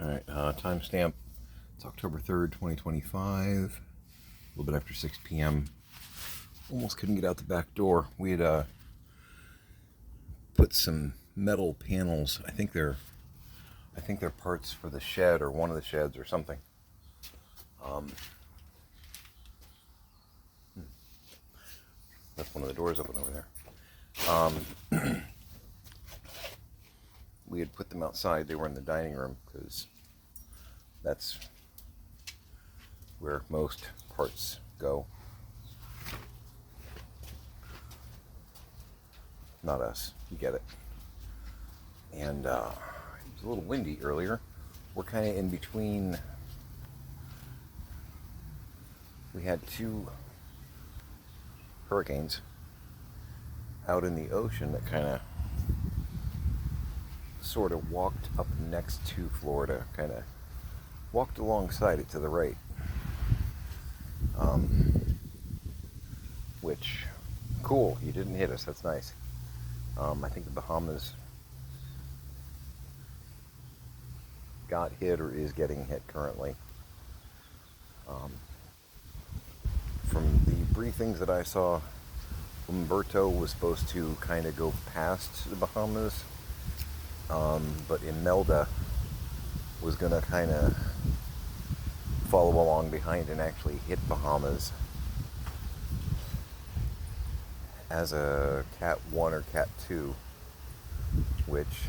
Alright, timestamp. It's October 3rd, 2025. A little bit after 6 p.m. Almost couldn't get out the back door. We had put some metal panels. I think they're parts for the shed or one of the sheds or something. That's one of the doors open over there. We had put them outside. They were in the dining room because that's where most parts go. Not us. You get it. And it was a little windy earlier. We're kind of in between. We had two hurricanes out in the ocean that kind of sort of walked up next to Florida, kind of walked alongside it to the right, which, cool, you didn't hit us, that's nice. I think the Bahamas got hit or is getting hit currently. From the briefings that I saw, Umberto was supposed to kind of go past the Bahamas, but Imelda was going to kind of follow along behind and actually hit Bahamas as a Cat 1 or Cat 2, which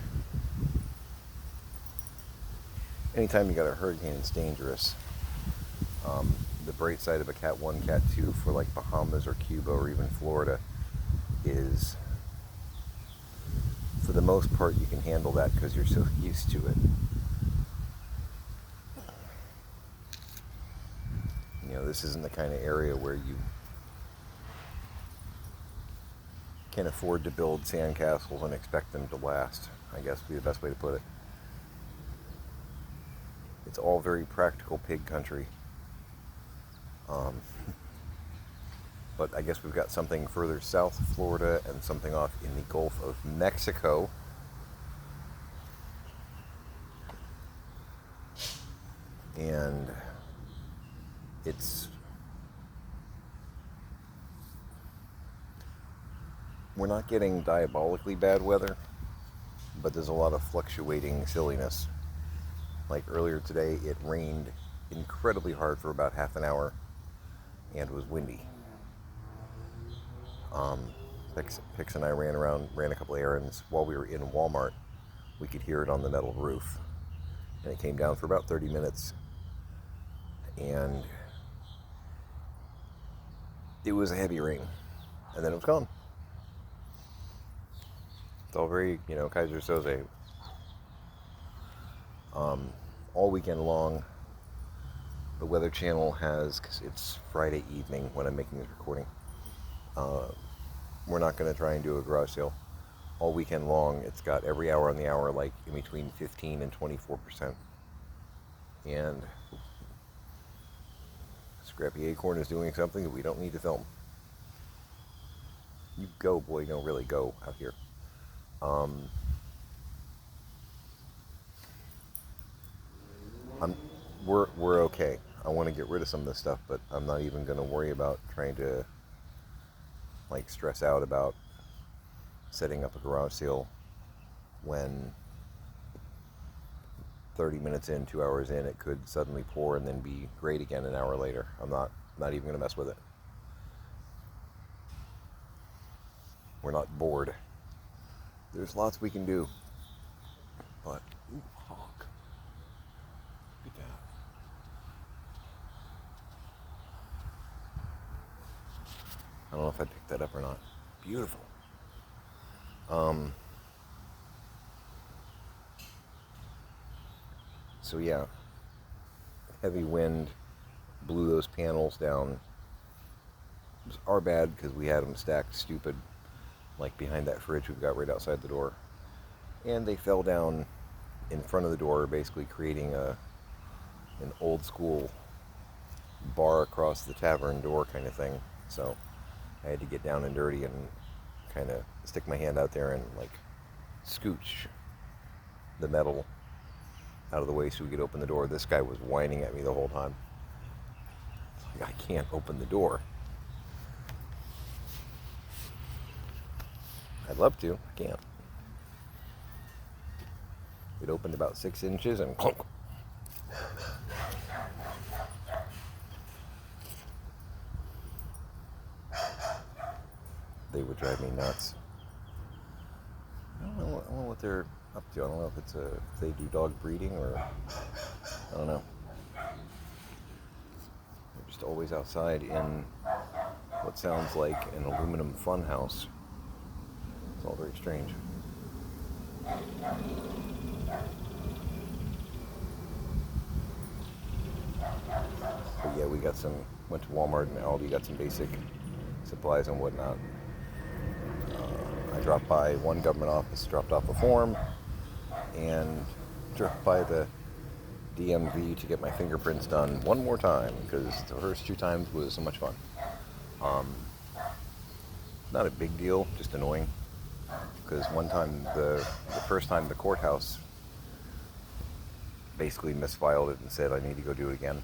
anytime you got a hurricane, it's dangerous. The bright side of a Cat 1, Cat 2 for like Bahamas or Cuba or even Florida is, for the most part, you can handle that because you're so used to it. You know, this isn't the kind of area where you can afford to build sandcastles and expect them to last, I guess would be the best way to put it. It's all very practical pig country. But I guess we've got something further south of Florida and something off in the Gulf of Mexico. And we're not getting diabolically bad weather, but there's a lot of fluctuating silliness. Like earlier today, it rained incredibly hard for about half an hour and was windy. Pix and I ran a couple of errands. While we were in Walmart, we could hear it on the metal roof. And it came down for about 30 minutes. And it was a heavy rain. And then it was gone. It's all very, Kaiser Soze. All weekend long, the Weather Channel has, because it's Friday evening when I'm making this recording, we're not going to try and do a garage sale. All weekend long, it's got every hour on the hour, like in between 15 and 24%. And Scrappy Acorn is doing something that we don't need to film. You go, boy, really go out here. We're okay. I want to get rid of some of this stuff, but I'm not even going to worry about trying to stress out about setting up a garage sale when 30 minutes in, 2 hours in, it could suddenly pour and then be great again an hour later. I'm not even going to mess with it. We're not bored. There's lots we can do, but honk. Look at that. I don't know if I picked that up or not. Beautiful. So yeah, heavy wind blew those panels down. It was our bad because we had them stacked stupid, like behind that fridge we've got right outside the door. And they fell down in front of the door, basically creating an old school bar across the tavern door kind of thing. So I had to get down and dirty and kind of stick my hand out there and scooch the metal out of the way so we could open the door. This guy was whining at me the whole time. Like, I can't open the door. I'd love to. I can't. It opened about 6 inches and clunk. They would drive me nuts. I don't know what they're up to. I don't know if they do dog breeding or I don't know. They're just always outside in what sounds like an aluminum fun house. It's all very strange. But yeah, went to Walmart and Aldi, got some basic supplies and whatnot. I dropped by one government office, dropped off a form, and dropped by the DMV to get my fingerprints done one more time because the first 2 times was so much fun. Not a big deal, just annoying. Because one time, the first time, the courthouse basically misfiled it and said I need to go do it again.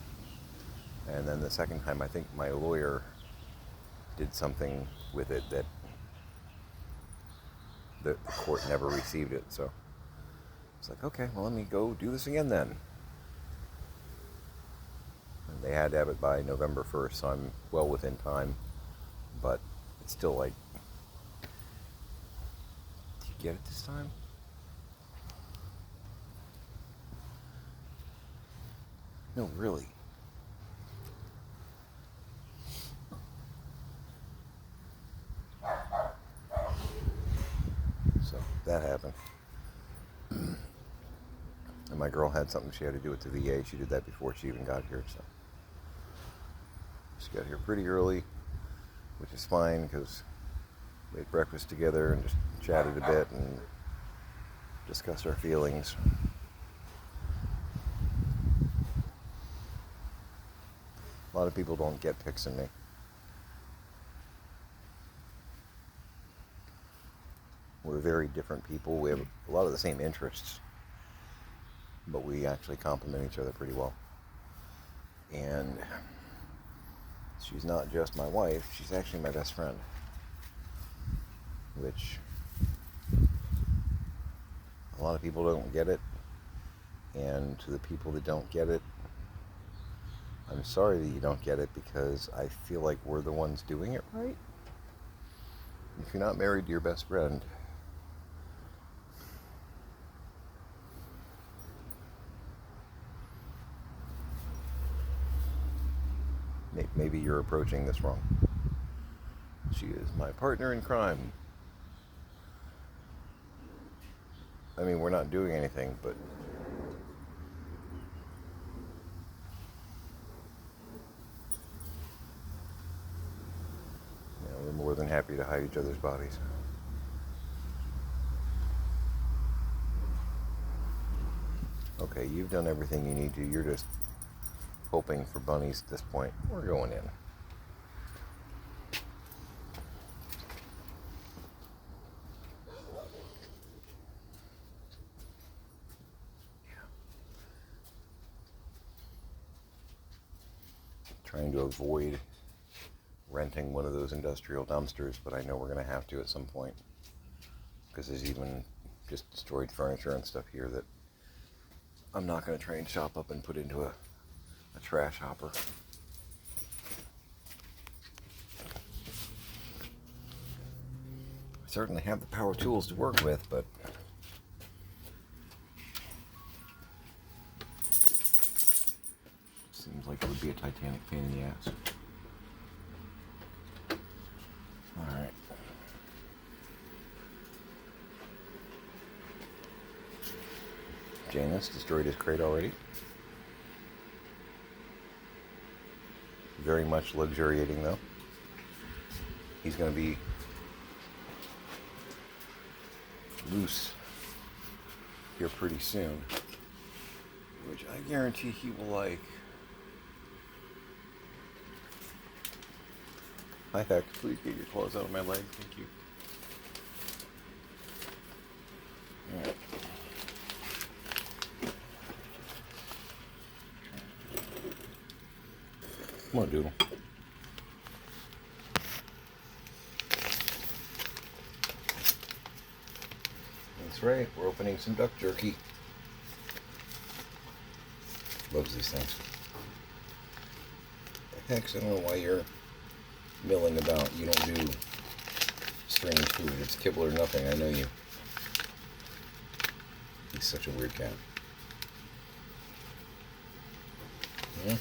And then the second time, I think my lawyer did something with it that the court never received it. So it's like, okay, well, let me go do this again then. And they had to have it by November 1st, so I'm well within time. But it's still like, did you get it this time? No, really. So that happened. And my girl had something she had to do at the VA. She did that before she even got here. So she got here pretty early, which is fine because we ate breakfast together and just chatted a bit and discussed our feelings. A lot of people don't get Pix and me. We're very different people. We have a lot of the same interests, but we actually complement each other pretty well. And she's not just my wife, she's actually my best friend, which a lot of people don't get it. And to the people that don't get it, I'm sorry that you don't get it because I feel like we're the ones doing it right. If you're not married to your best friend, maybe you're approaching this wrong. She is my partner in crime. I mean, we're not doing anything, but we're more than happy to hide each other's bodies. Okay, you've done everything you need to. You're just hoping for bunnies at this point. We're going in. Trying to avoid renting one of those industrial dumpsters, but I know we're going to have to at some point because there's even just destroyed furniture and stuff here that I'm not going to try and chop up and put into a trash hopper. I certainly have the power tools to work with, but seems like it would be a titanic pain in the ass. Alright. Janus destroyed his crate already. Very much luxuriating though. He's going to be loose here pretty soon, which I guarantee he will like. Hi Heck, please get your claws out of my leg, thank you. Alright. Come on, Doodle. That's right, we're opening some duck jerky. Loves these things. Heck, I don't know why you're milling about. You don't do strange food. It's kibble or nothing. I know you. He's such a weird cat. Yeah.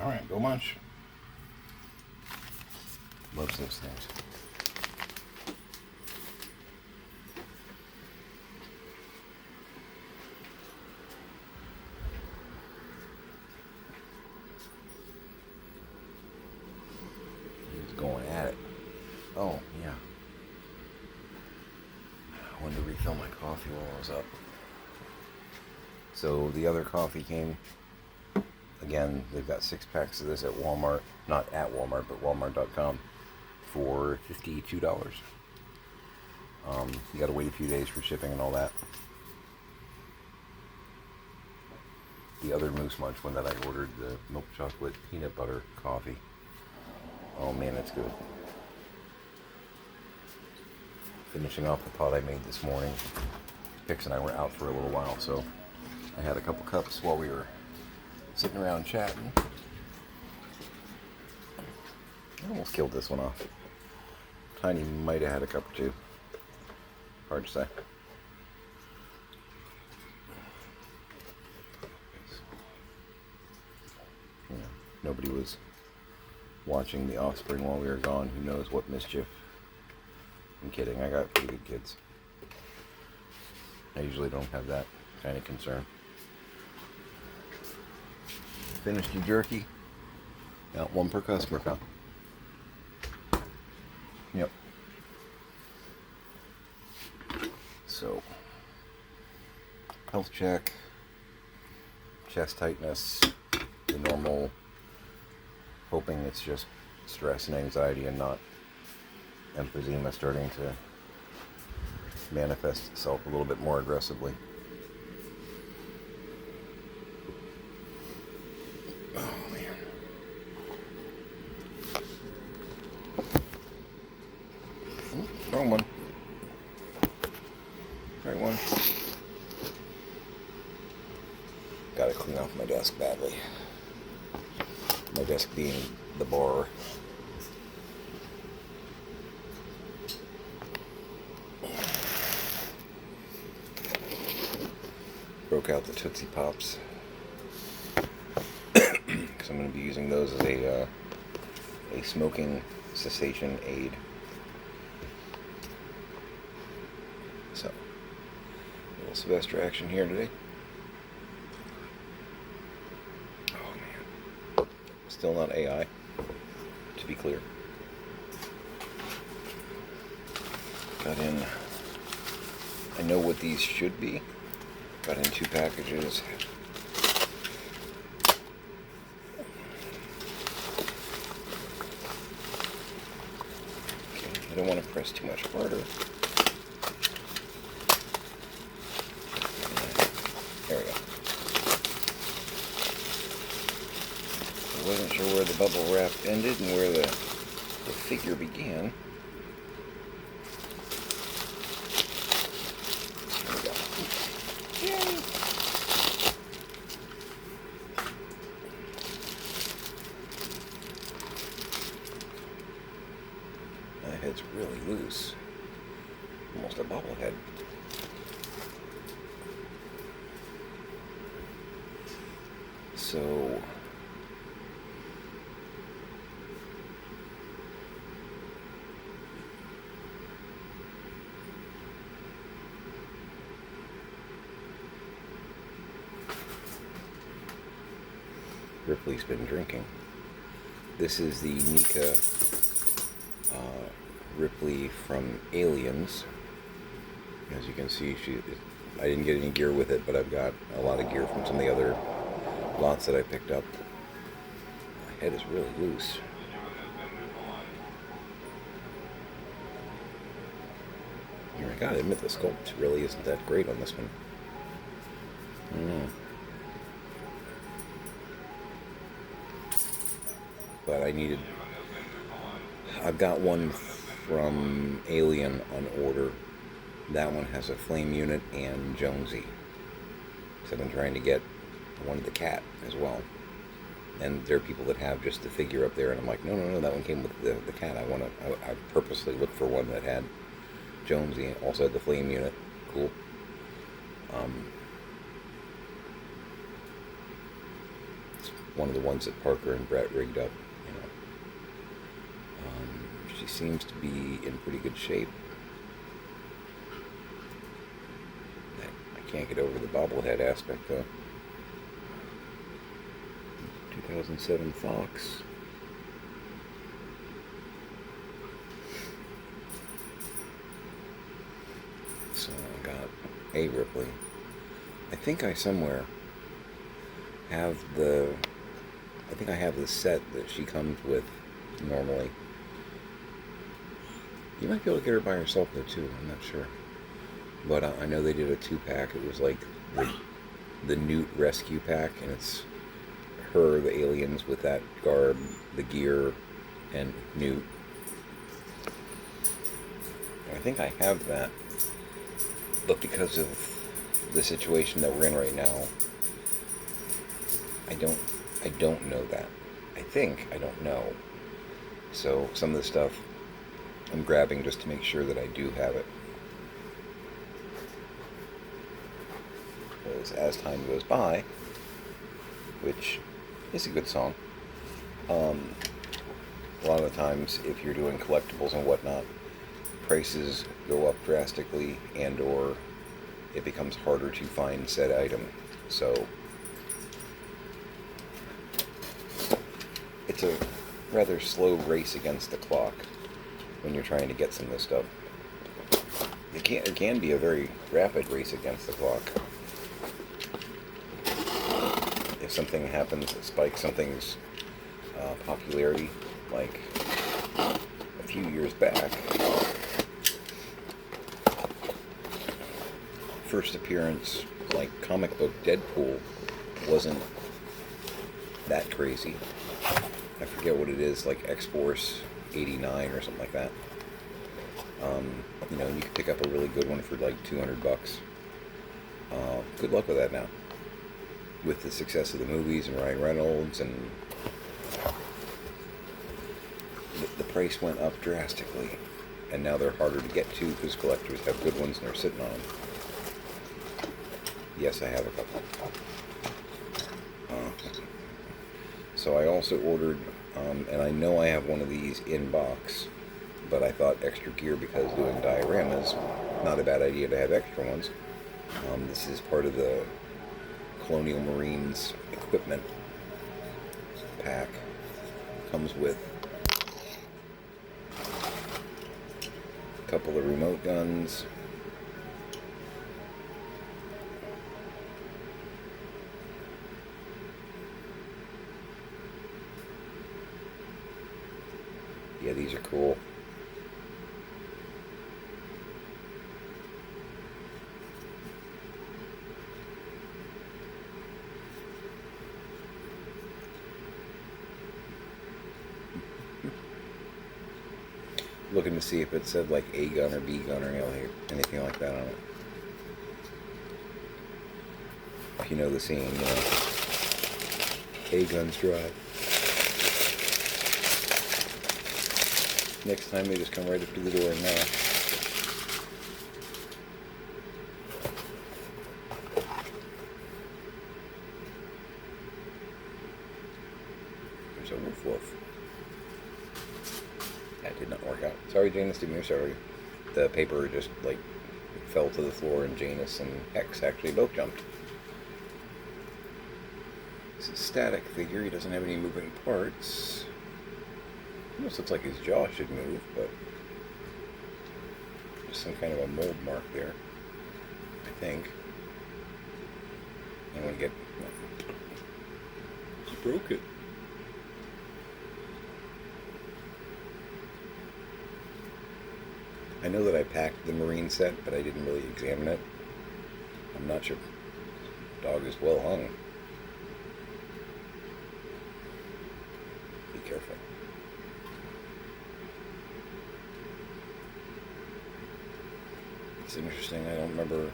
All right, go munch. Loves those things. He's going at it. Oh, yeah. I wanted to refill my coffee while I was up. So the other coffee came. Again, they've got 6 packs of this at Walmart. Not at Walmart, but walmart.com for $52. You gotta wait a few days for shipping and all that. The other Moose Munch one that I ordered, the milk chocolate peanut butter coffee. Oh man, it's good. Finishing off the pot I made this morning. Pix and I were out for a little while, so I had a couple cups while we were sitting around chatting. I almost killed this one off. Tiny might have had a cup or two. Hard to say. Yeah, nobody was watching The Offspring while we were gone. Who knows what mischief. I'm kidding. I got pretty good kids. I usually don't have that kind of concern. Finished your jerky? Got 1 per customer, pal. Yep. So, health check, chest tightness, the normal, hoping it's just stress and anxiety and not emphysema starting to manifest itself a little bit more aggressively. Oh man. Wrong one. Right one. Gotta clean off my desk badly. My desk being the bar. Broke out the Tootsie Pops. Because I'm going to be using those as a smoking cessation aid. So, a little Sylvester action here today. Oh man. Still not AI, to be clear. Got in, I know what these should be. Got in 2 packages. Okay, I don't want to press too much harder. There we go. I wasn't sure where the bubble wrap ended and where the figure began. There we go. Yay! That head's really loose. Almost a bobblehead. So Ripley's been drinking. This is the Nika Ripley from Aliens. As you can see, I didn't get any gear with it, but I've got a lot of gear from some of the other lots that I picked up. My head is really loose. gotta admit, the sculpt really isn't that great on this one. But I've got one from Alien on order. That one has a flame unit and Jonesy. So I've been trying to get one of the cat as well. And there are people that have just the figure up there, and I'm like, no, that one came with the cat. I purposely looked for one that had Jonesy and also had the flame unit. Cool. It's one of the ones that Parker and Brett rigged up. She seems to be in pretty good shape. I can't get over the bobblehead aspect though. 2007 Fox. So I got a Ripley. I think I somewhere have the set that she comes with normally. You might be able to get her by herself though too, I'm not sure. But I know they did a 2-pack. It was like the Newt Rescue Pack, and it's her, the aliens with that garb, the gear, and Newt. I think I have that, but because of the situation that we're in right now, I don't know that. I don't know. So some of the stuff I'm grabbing just to make sure that I do have it. Because as time goes by, which is a good song, a lot of the times if you're doing collectibles and whatnot, prices go up drastically, and or it becomes harder to find said item. So it's a rather slow race against the clock when you're trying to get some of this stuff. It can be a very rapid race against the clock. If something happens that spikes something's popularity, like a few years back, first appearance, like comic book Deadpool, wasn't that crazy. I forget what it is, like X-Force 89 or something like that. And you can pick up a really good one for like $200. Good luck with that now. With the success of the movies and Ryan Reynolds, and the price went up drastically, and now they're harder to get to because collectors have good ones and they're sitting on them. Yes, I have a couple. So I also ordered, and I know I have one of these in box, but I thought extra gear, because doing dioramas, not a bad idea to have extra ones. This is part of the Colonial Marines equipment pack. Comes with a couple of remote guns, yeah, these are cool. Looking to see if it said like A gun or B gun or anything like that on it. If you know the scene, A guns drive. Next time they just come right up to the door and knock. There's a woof woof. That did not work out. Sorry, Janus, didn't mean sorry. The paper just fell to the floor, and Janus and Hex actually both jumped. It's a static figure. He doesn't have any moving parts. Almost looks like his jaw should move, but there's some kind of a mold mark there, I think. I want to get... Just broke it. I know that I packed the marine set, but I didn't really examine it. I'm not sure. Dog is well hung. Be careful. It's interesting. I don't remember.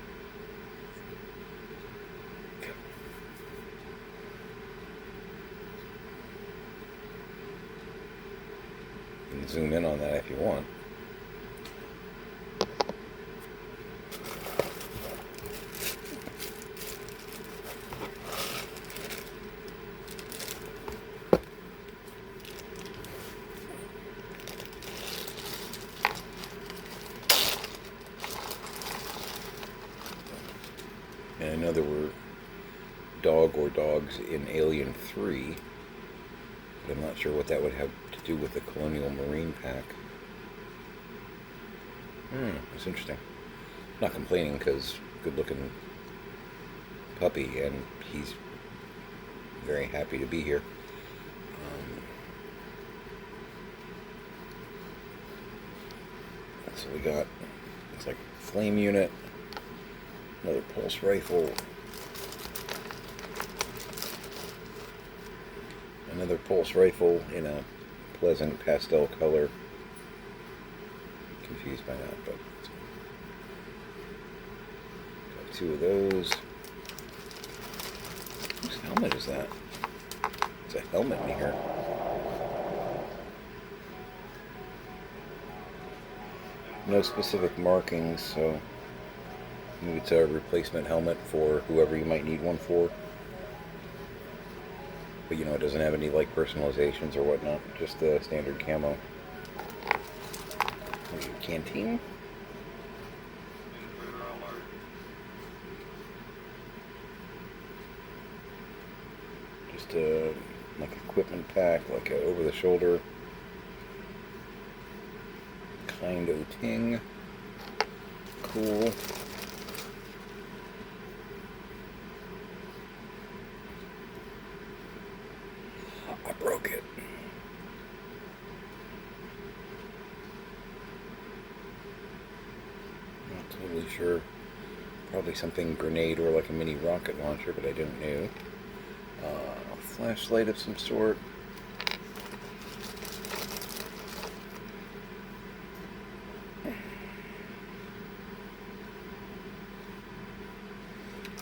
You can zoom in on that if you want. And I know there were dog or dogs in Alien 3, but I'm not sure what that would have to do with the Colonial Marine pack. That's interesting. Not complaining because good looking puppy and he's very happy to be here. So we got, it's like flame unit, another pulse rifle, another pulse rifle in a pleasant pastel color. Confused by that, but got two of those. Whose helmet is that? It's a helmet in here. No specific markings, so maybe it's a replacement helmet for whoever you might need one for. But you know, it doesn't have any like personalizations or whatnot, just the standard camo. Canteen? Just a like equipment pack, like a over the shoulder kind of ting. Cool. I broke it. Not totally sure. Probably something grenade or like a mini rocket launcher, but I didn't know. A flashlight of some sort.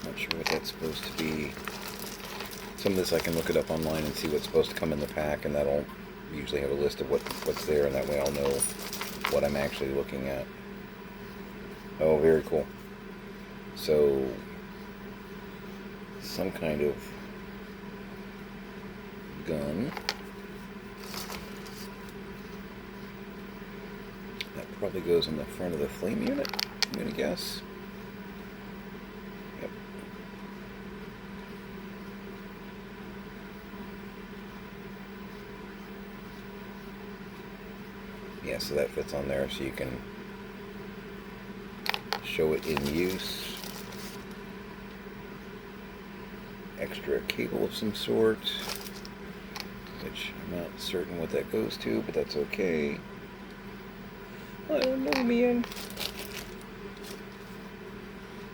Not sure what that's supposed to be. Some of this I can look it up online and see what's supposed to come in the pack, and that'll usually have a list of what's there, and that way I'll know what I'm actually looking at. Oh, very cool. So, some kind of gun. That probably goes in the front of the flame unit, I'm gonna guess. Yep. Yeah, so that fits on there, so you can show it in use. Extra cable of some sort, which I'm not certain what that goes to, but that's okay. I don't know, man.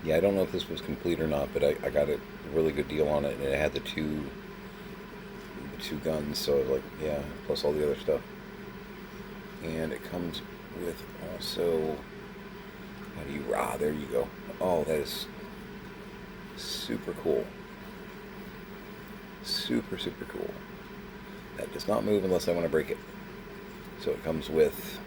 Yeah, I don't know if this was complete or not, but I got a really good deal on it, and it had the two guns, so I was like, yeah, plus all the other stuff. And it comes with also, how do you, there you go. Oh, that is super cool. Super, super cool. That does not move unless I want to break it. So it comes with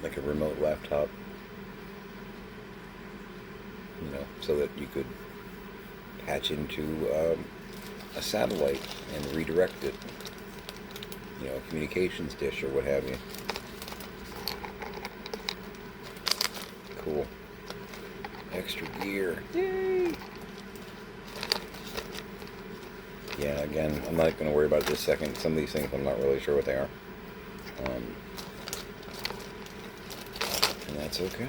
like a remote laptop, you know, so that you could patch into a satellite and redirect it, you know, a communications dish or what have you. Cool. Extra gear. Yay! Yeah, again, I'm not going to worry about it this second. Some of these things I'm not really sure what they are. And that's okay.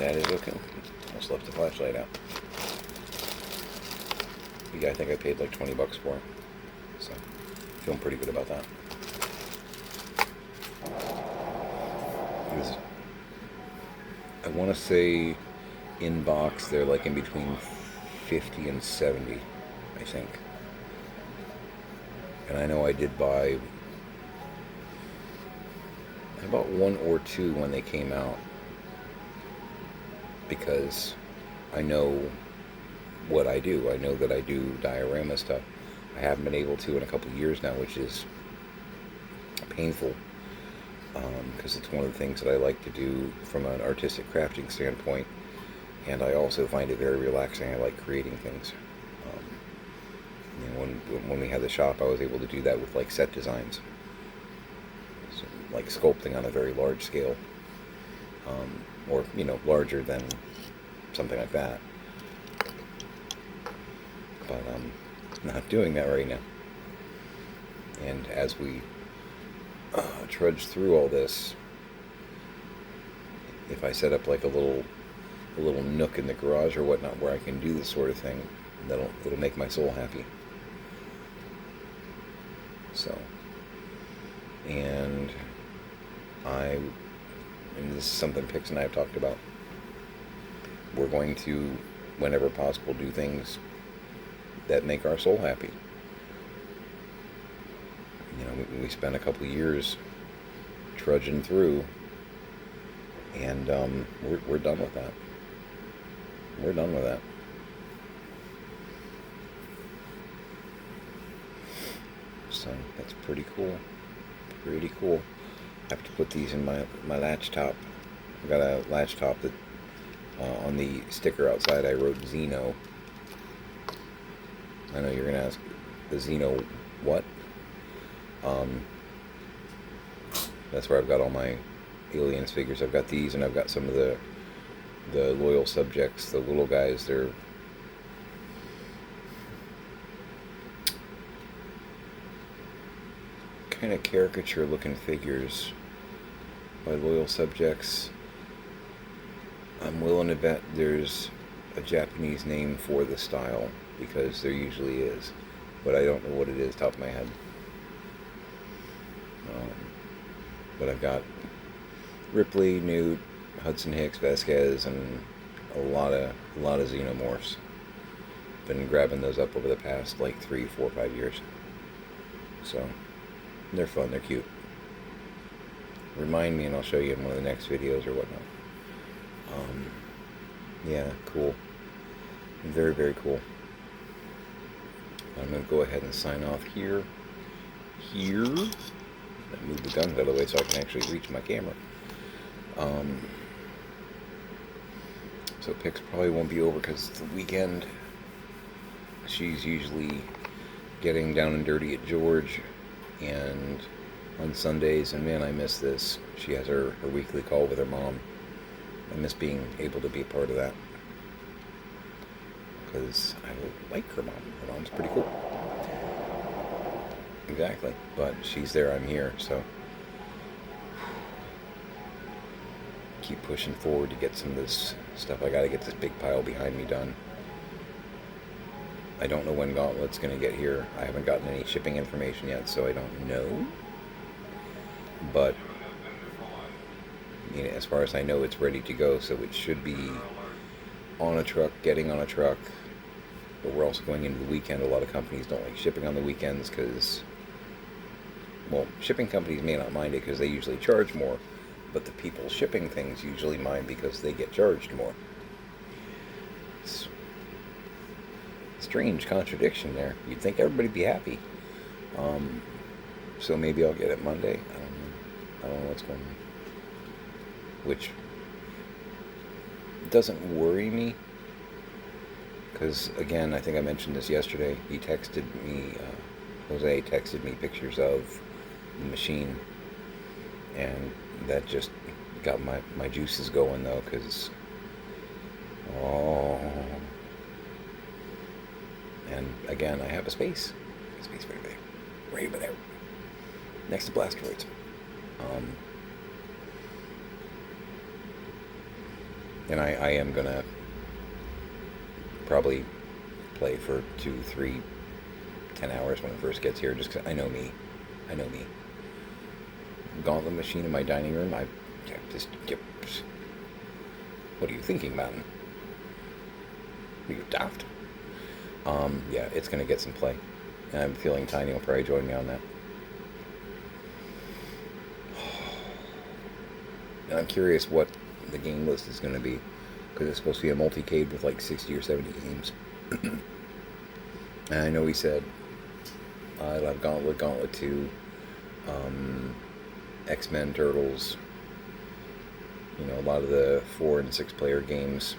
That is okay. Almost left the flashlight out. Yeah, I think I paid like $20 for it. So, Feeling pretty good about that. I want to say in box they're like in between 50 and 70, I think. And I know I did buy, I bought one or two when they came out because I know what I do. I know that I do diorama stuff. I haven't been able to in a couple of years now, which is painful because it's one of the things that I like to do from an artistic crafting standpoint, and I also find it very relaxing. I like creating things. When we had the shop, I was able to do that with like set designs, so, like sculpting on a very large scale, or larger than something like that. But I'm not doing that right now. And as we trudge through all this, if I set up like a little nook in the garage or whatnot where I can do this sort of thing, it'll make my soul happy. So, and this is something Pix and I have talked about. We're going to, whenever possible, do things that make our soul happy. We spent a couple of years trudging through, and we're done with that. We're done with that. So that's pretty cool. Pretty cool. I have to put these in my latch top. I've got a latch top that on the sticker outside I wrote Xeno. I know you're gonna ask, the Xeno what? That's where I've got all my Aliens figures. I've got these, and I've got some of the loyal subjects, the little guys. They're kind of caricature looking figures by loyal subjects. I'm willing to bet there's a Japanese name for the style, because there usually is, but I don't know what it is top of my head. But I've got Ripley, Newt, Hudson Hicks, Vasquez, and a lot of Xenomorphs. Been grabbing those up over the past like 3, 4, 5 years. So they're fun, they're cute. Remind me and I'll show you in one of the next videos or whatnot. Yeah, cool. Very, very cool. I'm going to go ahead and sign off here. I move the guns out of the way so I can actually reach my camera. So Pix probably won't be over because it's the weekend. She's usually getting down and dirty at George and on Sundays, and man, I miss this. She has her weekly call with her mom. I miss being able to be a part of that, because I like her mom. Her mom's pretty cool. Exactly. But she's there, I'm here, so keep pushing forward to get some of this stuff. I gotta get this big pile behind me done. I don't know when Gauntlet's gonna get here. I haven't gotten any shipping information yet, so I don't know. But as far as I know, it's ready to go, so it should be on a truck, getting on a truck. But we're also going into the weekend. A lot of companies don't like shipping on the weekends because, well, shipping companies may not mind it because they usually charge more, but the people shipping things usually mind because they get charged more. It's a strange contradiction there. You'd think everybody'd be happy. So maybe I'll get it Monday. I don't know what's going on. Which doesn't worry me, because again, I think I mentioned this yesterday. He texted me, Jose texted me pictures of the machine, and that just got my juices going though, because and again, I have a space very big, right over there, next to Blastoids. And I am gonna probably play for 2, 3 10 hours when it first gets here, just 'cause I know me. I know me. Gauntlet machine in my dining room, I just... What are you thinking, man? Are you daft? Yeah, it's going to get some play. And I'm feeling Tiny will probably join me on that. And I'm curious what the game list is going to be, because it's supposed to be a multi-cade with like 60 or 70 games. And I know he said I'll have Gauntlet, Gauntlet 2, X-Men, Turtles, you know, a lot of the 4 and 6 player games.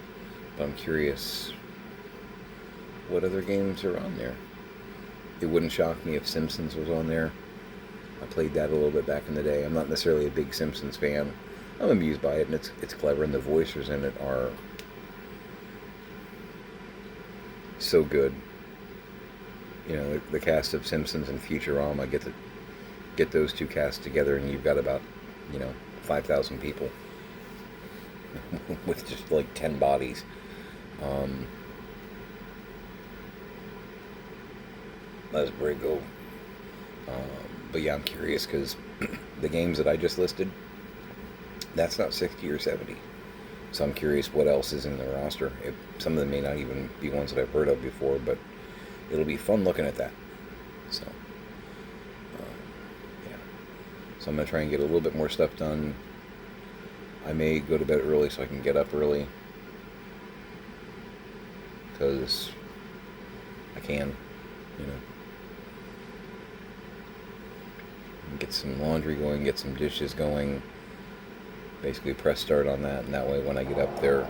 But I'm curious what other games are on there. It wouldn't shock me if Simpsons was on there. I played that a little bit back in the day. I'm not necessarily a big Simpsons fan. I'm amused by it, and it's clever, and the voices in it are so good. You know, the cast of Simpsons and Futurama, get those two casts together, and you've got about, 5,000 people with just like 10 bodies. That's pretty cool. But yeah, I'm curious because the games that I just listed, that's not 60 or 70. So I'm curious what else is in the roster. Some of them may not even be ones that I've heard of before, but it'll be fun looking at that. So, yeah. So I'm going to try and get a little bit more stuff done. I may go to bed early so I can get up early. Because I can, Get some laundry going, get some dishes going. Basically press start on that, and that way when I get up there,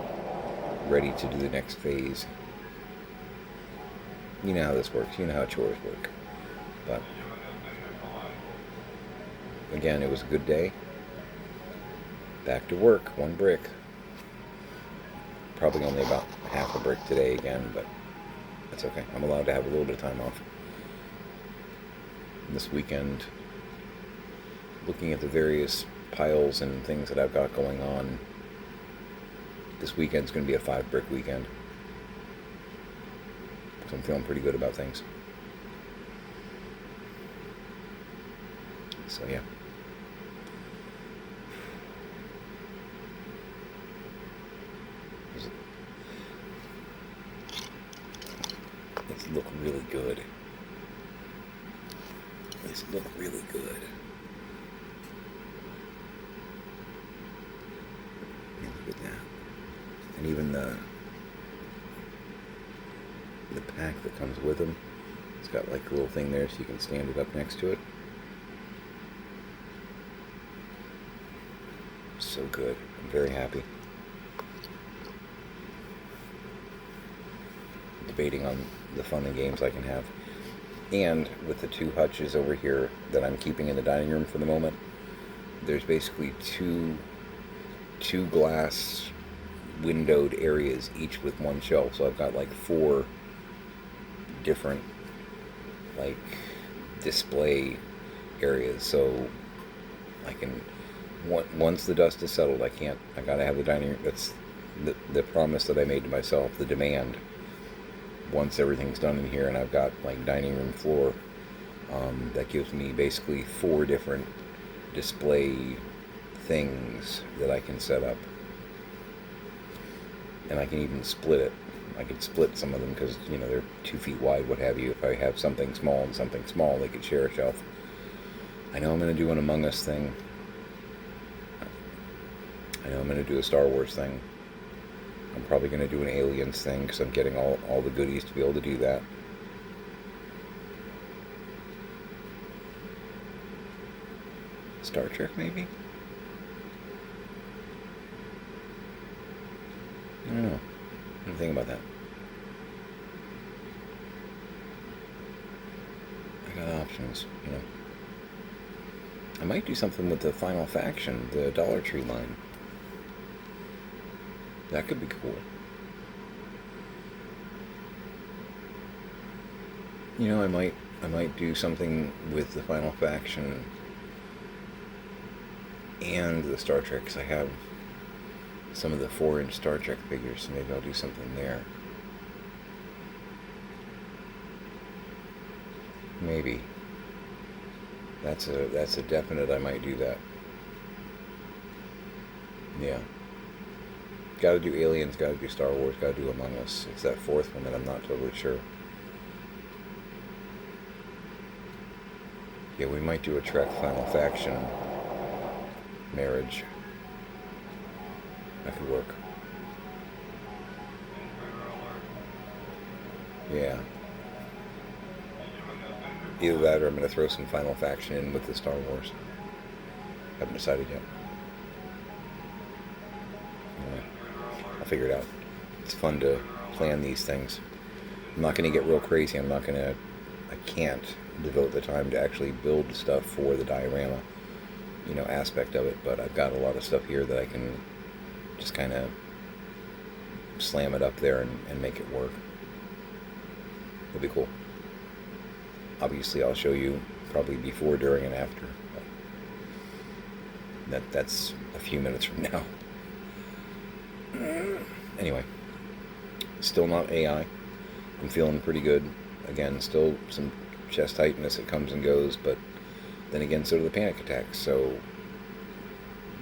ready to do the next phase. You know how this works, you know how chores work. But again, it was a good day. Back to work, 1 brick. Probably only about half a brick today again, but that's okay. I'm allowed to have a little bit of time off. This weekend, looking at the various piles and things that I've got going on, this weekend's going to be a 5 brick weekend. So I'm feeling pretty good about things. So yeah. These look really good. These look really good. Look at that. And even the pack that comes with them, it's got like a little thing there so you can stand it up next to it. So good. I'm very happy. Debating on the fun and games I can have. And with the 2 hutches over here that I'm keeping in the dining room for the moment, there's basically two glass windowed areas, each with 1 shelf. So I've got like 4 different like display areas. So I can, once the dust is settled, I gotta have the dining room. That's the promise that I made to myself, the demand. Once everything's done in here and I've got like dining room floor, that gives me basically 4 different display things that I can set up. And I can even split it. I could split some of them because, they're 2 feet wide, what have you. If I have something small and something small, they could share a shelf. I know I'm going to do an Among Us thing. I know I'm going to do a Star Wars thing. I'm probably going to do an Aliens thing because I'm getting all the goodies to be able to do that. Star Trek, maybe? I don't know. What do you think about that? I got options, I might do something with the Final Faction, the Dollar Tree line. That could be cool. I might do something with the Final Faction and the Star Trek, because I have some of the 4-inch Star Trek figures, so maybe I'll do something there. Maybe. That's a definite. I might do that. Yeah. Got to do Aliens. Got to do Star Wars. Got to do Among Us. It's that fourth one that I'm not totally sure. Yeah, we might do a Trek Final Faction marriage. That could work. Yeah. Either that or I'm going to throw some Final Faction in with the Star Wars. Haven't decided yet. Anyway, I'll figure it out. It's fun to plan these things. I'm not going to get real crazy. I can't devote the time to actually build stuff for the diorama, aspect of it, but I've got a lot of stuff here that I can just kind of slam it up there and make it work. It'll be cool. Obviously, I'll show you probably before, during, and after. That's a few minutes from now. Anyway, still not AI. I'm feeling pretty good. Again, still some chest tightness that comes and goes, but then again, so do the panic attacks. So,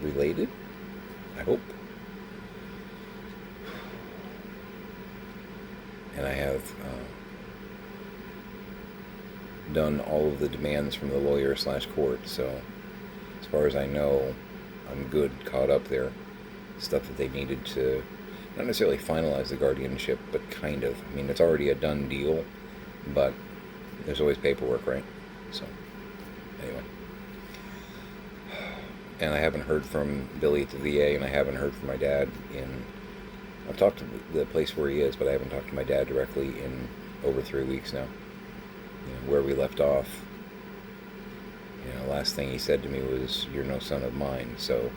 related? I hope. And I have done all of the demands from the lawyer/court, so as far as I know, I'm good, caught up there. Stuff that they needed to, not necessarily finalize the guardianship, but kind of. I mean, it's already a done deal, but there's always paperwork, right? So, anyway. And I haven't heard from Billy at the VA, and I haven't heard from my dad I've talked to the place where he is, but I haven't talked to my dad directly in over 3 weeks now. Where we left off, last thing he said to me was, "You're no son of mine," so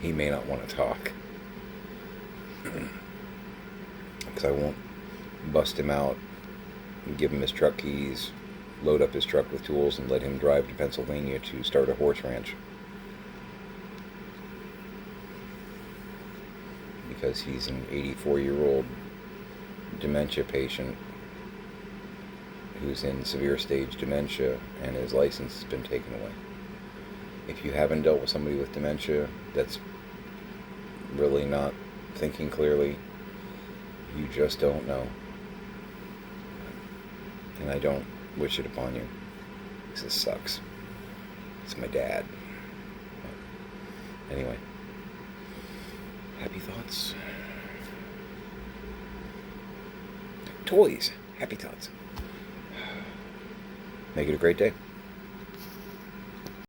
he may not want to talk. Because I won't bust him out and give him his truck keys, load up his truck with tools, and let him drive to Pennsylvania to start a horse ranch. Because he's an 84-year-old dementia patient who's in severe stage dementia, and his license has been taken away. If you haven't dealt with somebody with dementia that's really not thinking clearly, you just don't know. And I don't wish it upon you, because it sucks. It's my dad. Anyway, happy thoughts. Toys. Happy thoughts. Make it a great day.